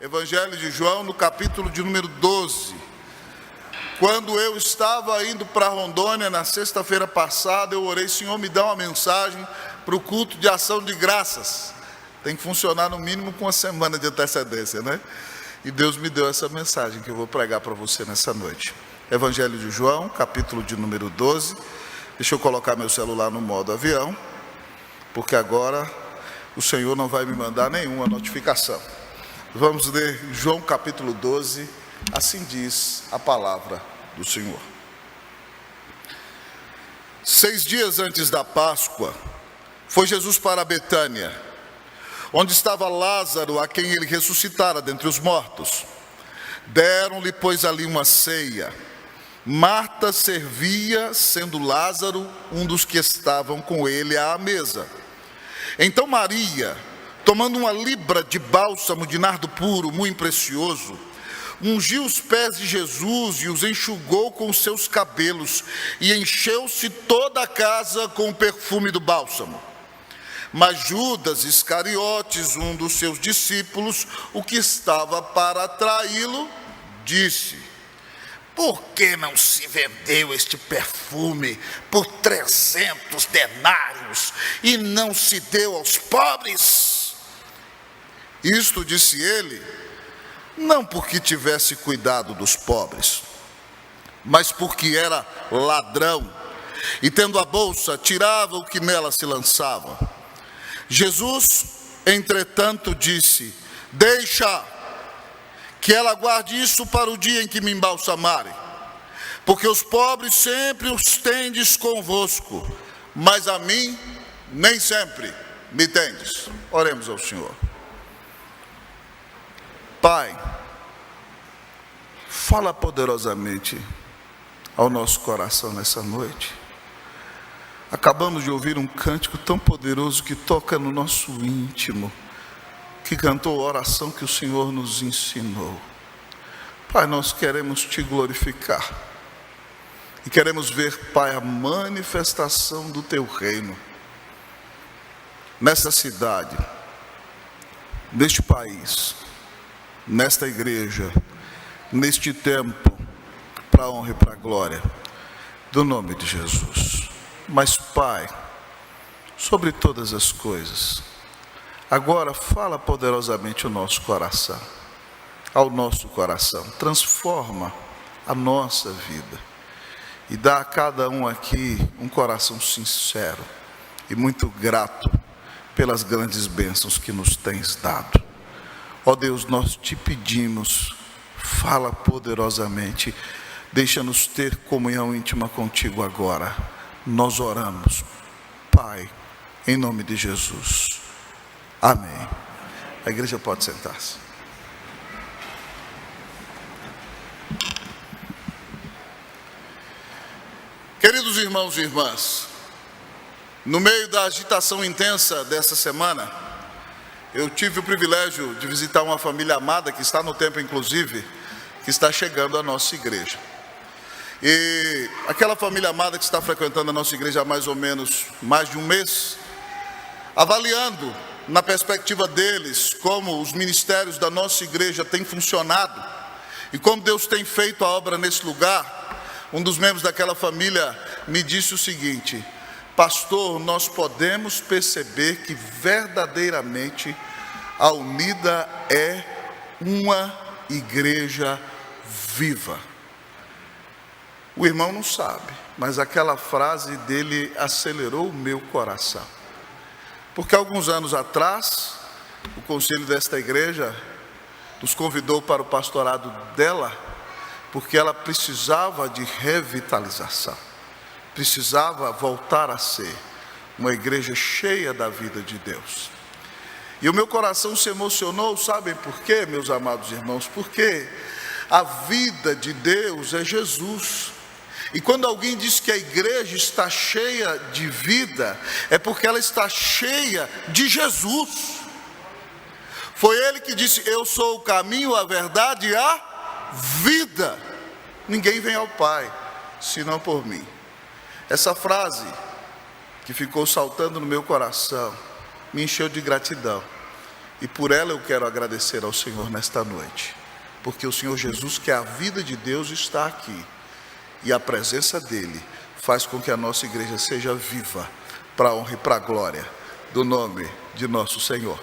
Evangelho de João, no capítulo de número 12. Quando eu estava indo para Rondônia, na sexta-feira passada, eu orei: Senhor, me dá uma mensagem para o culto de ação de graças. Tem que funcionar no mínimo com uma semana de antecedência, né? E Deus me deu essa mensagem que eu vou pregar para você nessa noite. Evangelho de João, capítulo de número 12. Deixa eu colocar meu celular no modo avião, porque agora o Senhor não vai me mandar nenhuma notificação. Vamos ler João capítulo 12, assim diz a palavra do Senhor. 6 dias antes da Páscoa, foi Jesus para Betânia, onde estava Lázaro, a quem ele ressuscitara dentre os mortos. Deram-lhe, pois, ali uma ceia. Marta servia, sendo Lázaro um dos que estavam com ele à mesa. Então Maria, tomando uma libra de bálsamo de nardo puro, muito precioso, ungiu os pés de Jesus e os enxugou com os seus cabelos, e encheu-se toda a casa com o perfume do bálsamo. Mas Judas Iscariotes, um dos seus discípulos, o que estava para traí-lo, disse: por que não se vendeu este perfume por 300 denários e não se deu aos pobres? Isto disse ele, não porque tivesse cuidado dos pobres, mas porque era ladrão, e tendo a bolsa, tirava o que nela se lançava. Jesus, entretanto, disse: deixa que ela guarde isso para o dia em que me embalsamarem, porque os pobres sempre os tendes convosco, mas a mim nem sempre me tendes. Oremos ao Senhor. Pai, fala poderosamente ao nosso coração nessa noite. Acabamos de ouvir um cântico tão poderoso que toca no nosso íntimo, que cantou a oração que o Senhor nos ensinou. Pai, nós queremos te glorificar e queremos ver, Pai, a manifestação do teu reino nessa cidade, neste país, nesta igreja, neste tempo, para a honra e para a glória do nome de Jesus. Mas, Pai, sobre todas as coisas, agora fala poderosamente ao nosso coração, transforma a nossa vida e dá a cada um aqui um coração sincero e muito grato pelas grandes bênçãos que nos tens dado. Ó Deus, nós te pedimos, fala poderosamente, deixa-nos ter comunhão íntima contigo agora. Nós oramos, Pai, em nome de Jesus. Amém. A igreja pode sentar-se. Queridos irmãos e irmãs, no meio da agitação intensa dessa semana, eu tive o privilégio de visitar uma família amada, que está no templo inclusive, que está chegando à nossa igreja. E aquela família amada que está frequentando a nossa igreja há mais ou menos mais de um mês, avaliando na perspectiva deles como os ministérios da nossa igreja têm funcionado e como Deus tem feito a obra nesse lugar, um dos membros daquela família me disse o seguinte: pastor, nós podemos perceber que verdadeiramente a Unida é uma igreja viva. O irmão não sabe, mas aquela frase dele acelerou o meu coração. Porque alguns anos atrás, o conselho desta igreja nos convidou para o pastorado dela, porque ela precisava de revitalização, precisava voltar a ser uma igreja cheia da vida de Deus. E o meu coração se emocionou, sabem por quê, meus amados irmãos? Porque a vida de Deus é Jesus. E quando alguém diz que a igreja está cheia de vida, é porque ela está cheia de Jesus. Foi ele que disse: eu sou o caminho, a verdade e a vida. Ninguém vem ao Pai, senão por mim. Essa frase que ficou saltando no meu coração me encheu de gratidão. E por ela eu quero agradecer ao Senhor nesta noite, porque o Senhor Jesus, que é a vida de Deus, está aqui, e a presença dele faz com que a nossa igreja seja viva, para a honra e para a glória do nome de nosso Senhor.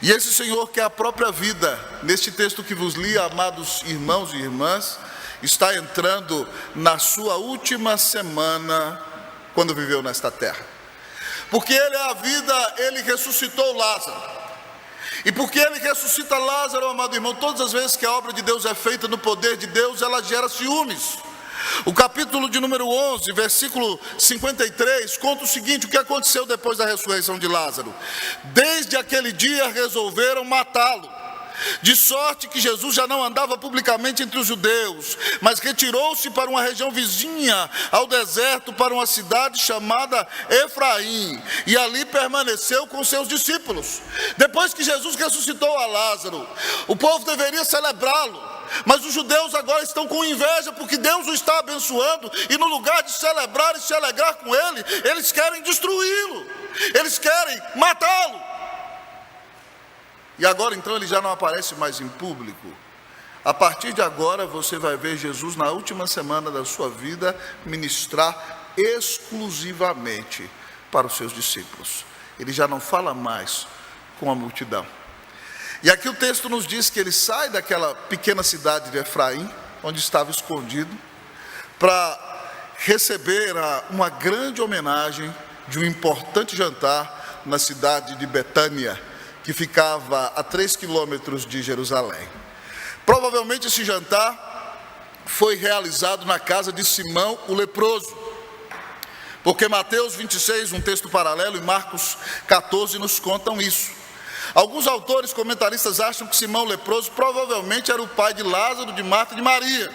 E esse Senhor, que é a própria vida, neste texto que vos li, amados irmãos e irmãs, está entrando na sua última semana quando viveu nesta terra. Porque ele é a vida, ele ressuscitou Lázaro. E porque ele ressuscita Lázaro, amado irmão, todas as vezes que a obra de Deus é feita no poder de Deus, ela gera ciúmes. O capítulo de número 11, versículo 53, conta o seguinte: o que aconteceu depois da ressurreição de Lázaro. Desde aquele dia resolveram matá-lo, de sorte que Jesus já não andava publicamente entre os judeus, mas retirou-se para uma região vizinha ao deserto, para uma cidade chamada Efraim, e ali permaneceu com seus discípulos. Depois que Jesus ressuscitou a Lázaro, o povo deveria celebrá-lo, mas os judeus agora estão com inveja, porque Deus o está abençoando, e no lugar de celebrar e se alegrar com ele, eles querem destruí-lo, eles querem matá-lo. E agora então ele já não aparece mais em público. A partir de agora você vai ver Jesus na última semana da sua vida ministrar exclusivamente para os seus discípulos. Ele já não fala mais com a multidão. E aqui o texto nos diz que ele sai daquela pequena cidade de Efraim, onde estava escondido, para receber uma grande homenagem de um importante jantar na cidade de Betânia, que ficava a 3 quilômetros de Jerusalém. Provavelmente esse jantar foi realizado na casa de Simão o leproso, porque Mateus 26, um texto paralelo, e Marcos 14 nos contam isso. Alguns autores comentaristas acham que Simão o leproso provavelmente era o pai de Lázaro, de Marta e de Maria,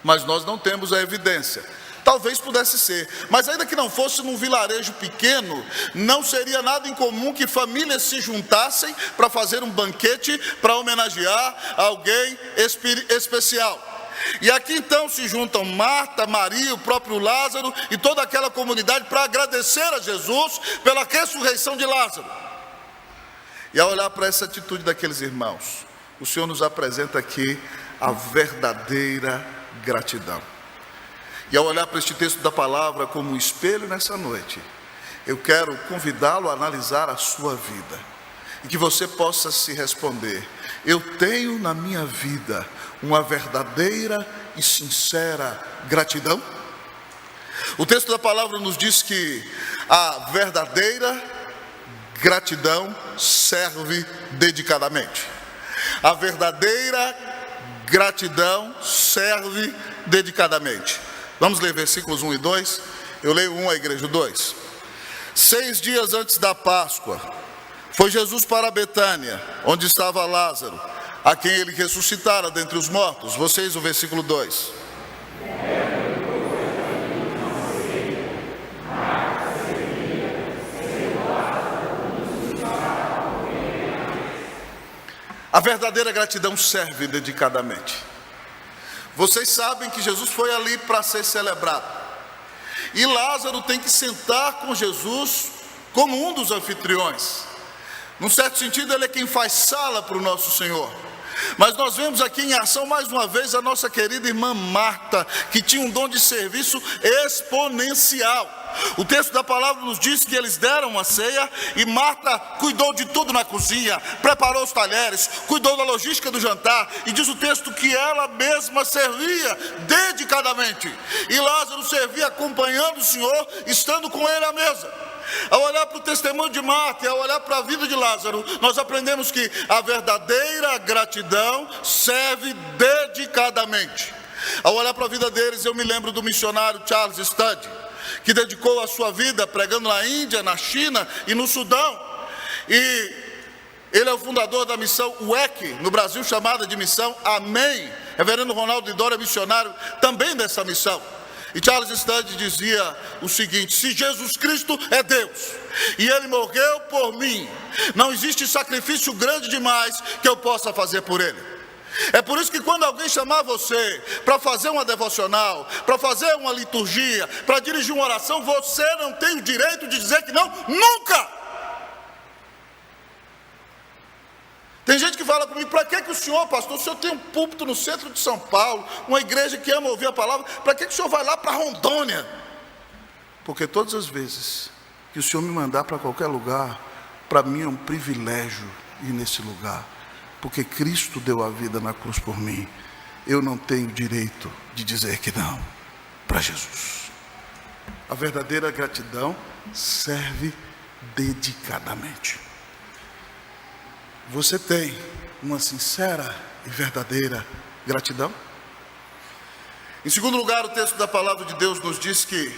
mas nós não temos a evidência. Talvez pudesse ser, mas ainda que não fosse num vilarejo pequeno, não seria nada incomum que famílias se juntassem para fazer um banquete, para homenagear alguém especial. E aqui então se juntam Marta, Maria, o próprio Lázaro e toda aquela comunidade para agradecer a Jesus pela ressurreição de Lázaro. E ao olhar para essa atitude daqueles irmãos, o Senhor nos apresenta aqui a verdadeira gratidão. E ao olhar para este texto da palavra como um espelho nessa noite, eu quero convidá-lo a analisar a sua vida, e que você possa se responder: eu tenho na minha vida uma verdadeira e sincera gratidão? O texto da palavra nos diz que a verdadeira gratidão serve dedicadamente. A verdadeira gratidão serve dedicadamente. Vamos ler versículos 1 e 2. Eu leio 1, a igreja 2. 6 dias antes da Páscoa, foi Jesus para Betânia, onde estava Lázaro, a quem ele ressuscitara dentre os mortos. Vocês, o versículo 2. A verdadeira gratidão serve dedicadamente. Vocês sabem que Jesus foi ali para ser celebrado. E Lázaro tem que sentar com Jesus como um dos anfitriões. Num certo sentido, ele é quem faz sala para o nosso Senhor. Mas nós vemos aqui em ação mais uma vez a nossa querida irmã Marta, que tinha um dom de serviço exponencial. O texto da palavra nos diz que eles deram uma ceia e Marta cuidou de tudo na cozinha, preparou os talheres, cuidou da logística do jantar, e diz o texto que ela mesma servia dedicadamente. E Lázaro servia acompanhando o Senhor, estando com ele à mesa. Ao olhar para o testemunho de Marta e ao olhar para a vida de Lázaro, nós aprendemos que a verdadeira gratidão serve dedicadamente. Ao olhar para a vida deles, eu me lembro do missionário Charles Studd, que dedicou a sua vida pregando na Índia, na China e no Sudão. E ele é o fundador da missão UEC, no Brasil chamada de Missão Amém. Reverendo Ronaldo Lidório é missionário também dessa missão. E Charles Studd dizia o seguinte: se Jesus Cristo é Deus e Ele morreu por mim, não existe sacrifício grande demais que eu possa fazer por Ele. É por isso que quando alguém chamar você para fazer uma devocional, para fazer uma liturgia, para dirigir uma oração, você não tem o direito de dizer que não, nunca! Tem gente que fala comigo: para que o senhor, pastor, o senhor tem um púlpito no centro de São Paulo, uma igreja que ama ouvir a palavra, para que o senhor vai lá para Rondônia? Porque todas as vezes que o senhor me mandar para qualquer lugar, para mim é um privilégio ir nesse lugar, porque Cristo deu a vida na cruz por mim. Eu não tenho direito de dizer que não para Jesus. A verdadeira gratidão serve dedicadamente. Você tem uma sincera e verdadeira gratidão? Em segundo lugar, o texto da palavra de Deus nos diz que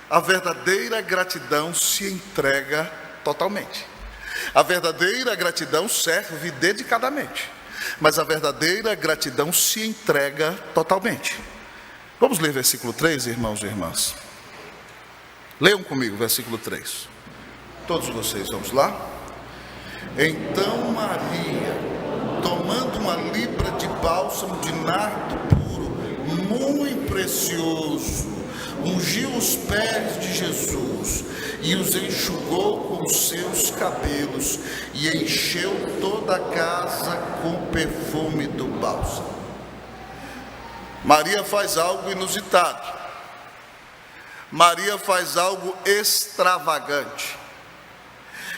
a verdadeira gratidão se entrega totalmente. A verdadeira gratidão serve dedicadamente, mas a verdadeira gratidão se entrega totalmente. Vamos ler versículo 3, irmãos e irmãs. Leiam comigo, versículo 3. Todos vocês, vamos lá? Então Maria, tomando uma libra de bálsamo de nardo puro, muito precioso, ungiu os pés de Jesus e os enxugou com os seus cabelos e encheu toda a casa com o perfume do bálsamo. Maria faz algo inusitado. Maria faz algo extravagante.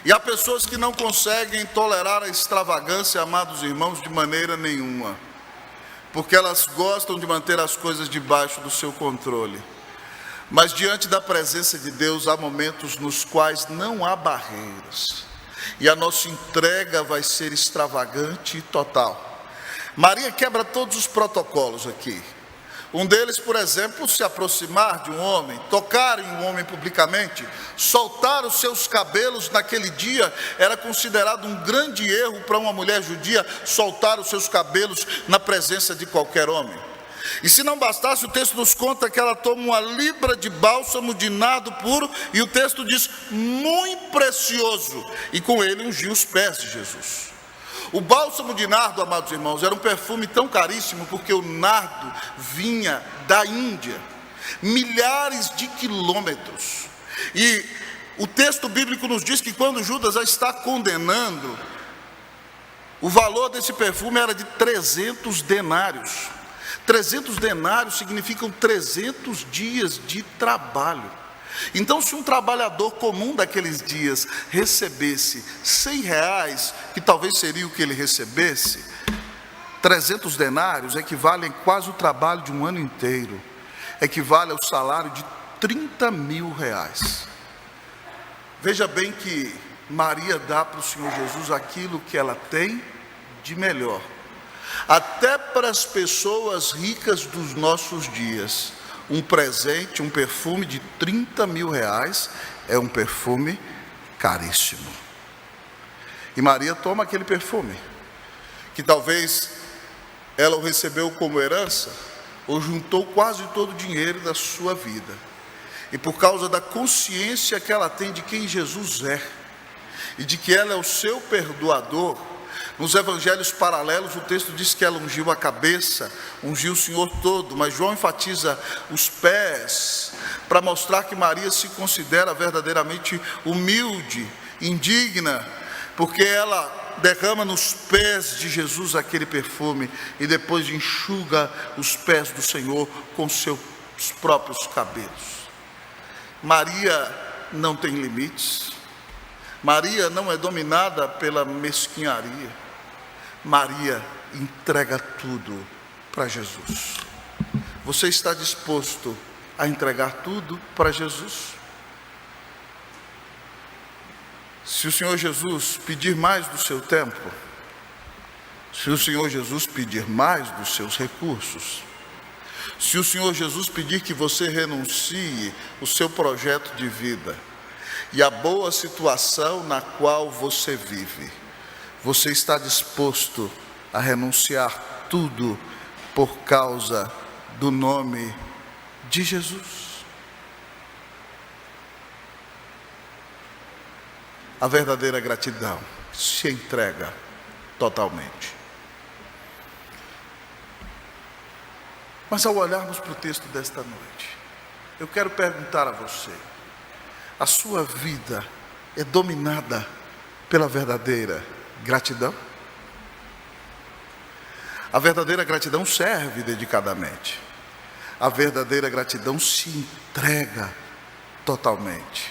E há pessoas que não conseguem tolerar a extravagância, amados irmãos, de maneira nenhuma, porque elas gostam de manter as coisas debaixo do seu controle. Mas diante da presença de Deus há momentos nos quais não há barreiras, e a nossa entrega vai ser extravagante e total. Maria quebra todos os protocolos aqui. Um deles, por exemplo, se aproximar de um homem, tocar em um homem publicamente, soltar os seus cabelos. Naquele dia era considerado um grande erro para uma mulher judia soltar os seus cabelos na presença de qualquer homem. E se não bastasse, o texto nos conta que ela toma uma libra de bálsamo de nardo puro, e o texto diz muito precioso, e com ele ungiu os pés de Jesus. O bálsamo de nardo, amados irmãos, era um perfume tão caríssimo porque o nardo vinha da Índia, milhares de quilômetros. E o texto bíblico nos diz que quando Judas a está condenando, o valor desse perfume era de 300 denários. 300 denários significam 300 dias de trabalho. Então, se um trabalhador comum daqueles dias recebesse R$100, que talvez seria o que ele recebesse, 300 denários equivalem quase o trabalho de um ano inteiro, equivale ao salário de R$30.000. Veja bem que Maria dá para o Senhor Jesus aquilo que ela tem de melhor. Até para as pessoas ricas dos nossos dias, um presente, um perfume de R$30.000 é um perfume caríssimo. E Maria toma aquele perfume, que talvez ela o recebeu como herança, ou juntou quase todo o dinheiro da sua vida. E por causa da consciência que ela tem de quem Jesus é, e de que ela é o seu perdoador, nos evangelhos paralelos o texto diz que ela ungiu a cabeça, ungiu o Senhor todo, mas João enfatiza os pés, para mostrar que Maria se considera verdadeiramente humilde, indigna, porque ela derrama nos pés de Jesus aquele perfume, e depois enxuga os pés do Senhor com seus próprios cabelos. Maria não tem limites. Maria não é dominada pela mesquinharia. Maria entrega tudo para Jesus. Você está disposto a entregar tudo para Jesus? Se o Senhor Jesus pedir mais do seu tempo, se o Senhor Jesus pedir mais dos seus recursos, se o Senhor Jesus pedir que você renuncie o seu projeto de vida e a boa situação na qual você vive, você está disposto a renunciar tudo por causa do nome de Jesus? A verdadeira gratidão se entrega totalmente. Mas ao olharmos para o texto desta noite, eu quero perguntar a você: a sua vida é dominada pela verdadeira gratidão? A verdadeira gratidão serve dedicadamente. A verdadeira gratidão se entrega totalmente.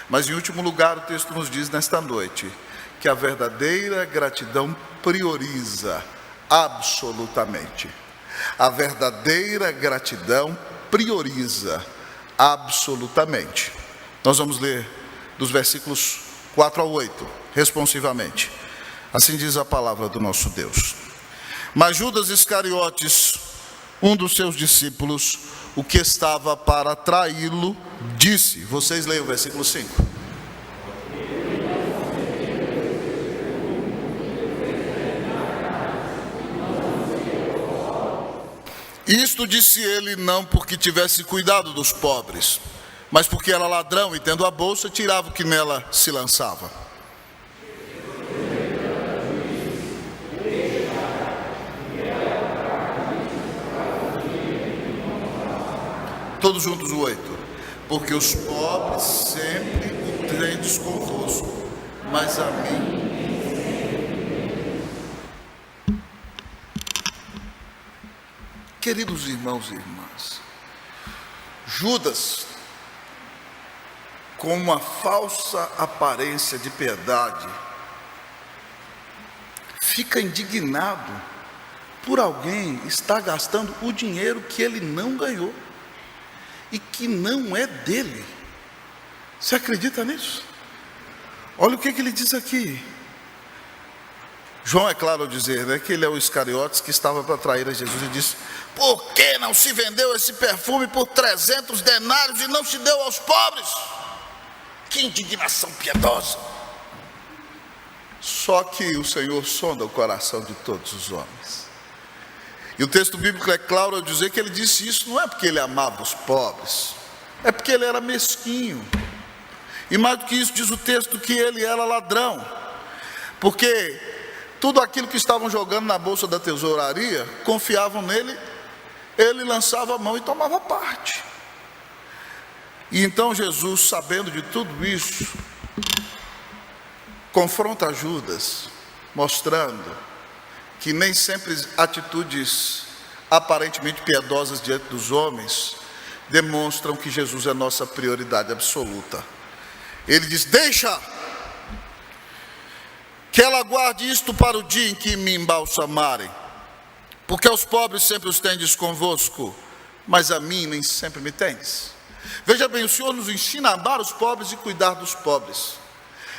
Mas em último lugar, o texto nos diz nesta noite que a verdadeira gratidão prioriza absolutamente. A verdadeira gratidão prioriza absolutamente. Nós vamos ler dos versículos 4 ao 8, responsivamente. Assim diz a palavra do nosso Deus. Mas Judas Iscariotes, um dos seus discípulos, o que estava para traí-lo, disse, vocês leiam o versículo 5. Isto disse ele não porque tivesse cuidado dos pobres, mas porque era ladrão e tendo a bolsa, tirava o que nela se lançava. Todos juntos o 8. Porque os pobres sempre o tendes convosco, mas a mim. Queridos irmãos e irmãs, Judas, com uma falsa aparência de piedade, fica indignado por alguém estar gastando o dinheiro que ele não ganhou e que não é dele. Você acredita nisso? Olha o que ele diz aqui. João é claro ao dizer, né, que ele é o Iscariotes que estava para trair a Jesus e disse: por que não se vendeu esse perfume por 300 denários e não se deu aos pobres? Que indignação piedosa! Só que o Senhor sonda o coração de todos os homens. E o texto bíblico é claro ao dizer que ele disse isso não é porque ele amava os pobres, é porque ele era mesquinho. E mais do que isso, diz o texto que ele era ladrão, porque tudo aquilo que estavam jogando na bolsa da tesouraria, confiavam nele, ele lançava a mão e tomava parte. E então Jesus, sabendo de tudo isso, confronta Judas, mostrando que nem sempre atitudes aparentemente piedosas diante dos homens demonstram que Jesus é nossa prioridade absoluta. Ele diz: deixa que ela guarde isto para o dia em que me embalsamarem, porque aos pobres sempre os tendes convosco, mas a mim nem sempre me tendes. Veja bem, o Senhor nos ensina a amar os pobres e cuidar dos pobres,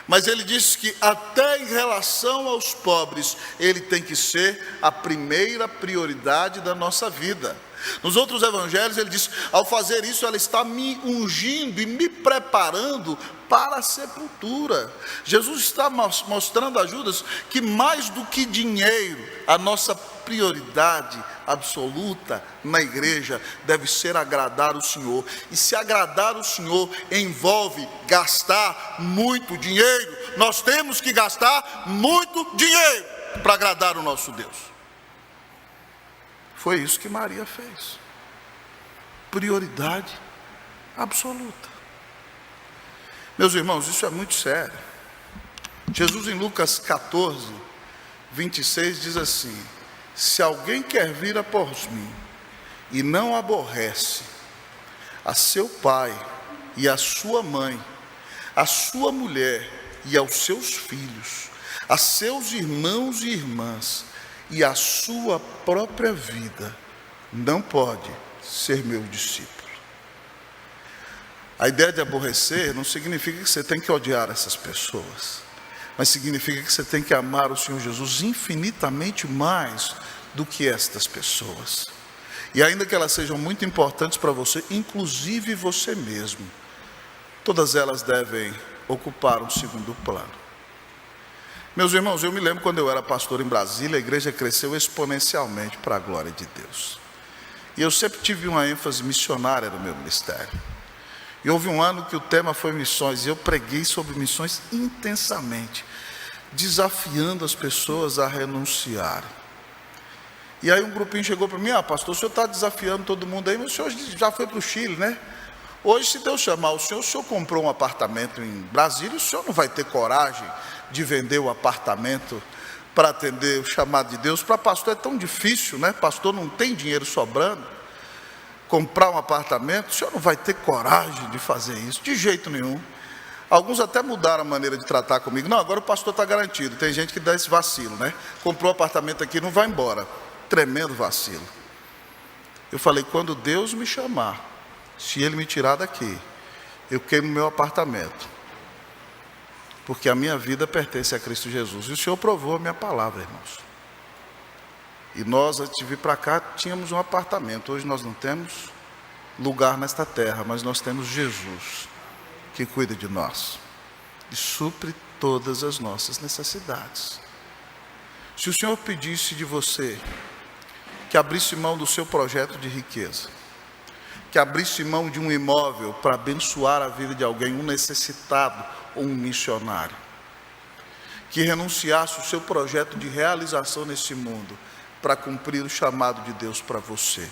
mas ele diz que até em relação aos pobres, ele tem que ser a primeira prioridade da nossa vida. Nos outros evangelhos ele diz: ao fazer isso ela está me ungindo e me preparando para a sepultura. Jesus está mostrando a Judas que mais do que dinheiro, a nossa prioridade absoluta na igreja deve ser agradar o Senhor. E se agradar o Senhor envolve gastar muito dinheiro, nós temos que gastar muito dinheiro para agradar o nosso Deus. Foi isso que Maria fez. Prioridade absoluta. Meus irmãos, isso é muito sério. Jesus em Lucas 14, 26 diz assim: se alguém quer vir após mim e não aborrece a seu pai e a sua mãe, a sua mulher e aos seus filhos, a seus irmãos e irmãs e a sua própria vida, não pode ser meu discípulo. A ideia de aborrecer não significa que você tem que odiar essas pessoas, mas significa que você tem que amar o Senhor Jesus infinitamente mais do que estas pessoas. E ainda que elas sejam muito importantes para você, inclusive você mesmo, todas elas devem ocupar um segundo plano. Meus irmãos, eu me lembro quando eu era pastor em Brasília, a igreja cresceu exponencialmente para a glória de Deus. E eu sempre tive uma ênfase missionária no meu ministério. E houve um ano que o tema foi missões, e eu preguei sobre missões intensamente, desafiando as pessoas a renunciarem. E aí um grupinho chegou para mim: pastor, o senhor está desafiando todo mundo aí, mas o senhor já foi para o Chile, né? Hoje, se Deus chamar o senhor comprou um apartamento em Brasília, o senhor não vai ter coragem de vender o apartamento para atender o chamado de Deus. Para pastor é tão difícil, né? Pastor não tem dinheiro sobrando. Comprar um apartamento, o senhor não vai ter coragem de fazer isso, de jeito nenhum. Alguns até mudaram a maneira de tratar comigo. Não, agora o pastor está garantido. Tem gente que dá esse vacilo, né? Comprou um apartamento aqui, não vai embora. Tremendo vacilo. Eu falei, quando Deus me chamar, se Ele me tirar daqui, eu queimo meu apartamento. Porque a minha vida pertence a Cristo Jesus. E o Senhor provou a minha palavra, irmãos. E nós, antes de vir para cá, tínhamos um apartamento. Hoje nós não temos lugar nesta terra, mas nós temos Jesus, que cuida de nós e supre todas as nossas necessidades. Se o Senhor pedisse de você que abrisse mão do seu projeto de riqueza, que abrisse mão de um imóvel para abençoar a vida de alguém, um necessitado ou um missionário, que renunciasse o seu projeto de realização nesse mundo para cumprir o chamado de Deus para você,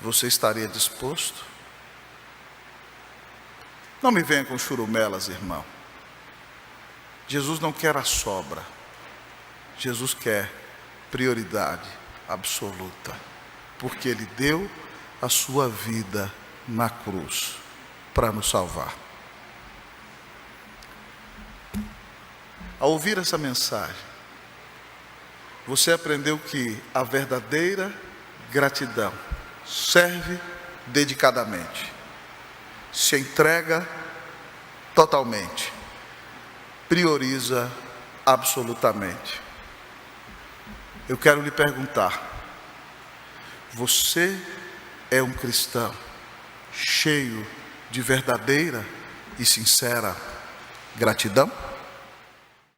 você estaria disposto? Não me venha com churumelas, irmão. Jesus não quer a sobra. Jesus quer prioridade absoluta, porque Ele deu a sua vida na cruz para nos salvar. Ao ouvir essa mensagem, você aprendeu que a verdadeira gratidão serve dedicadamente, se entrega totalmente, prioriza absolutamente. Eu quero lhe perguntar, você é um cristão cheio de verdadeira e sincera gratidão?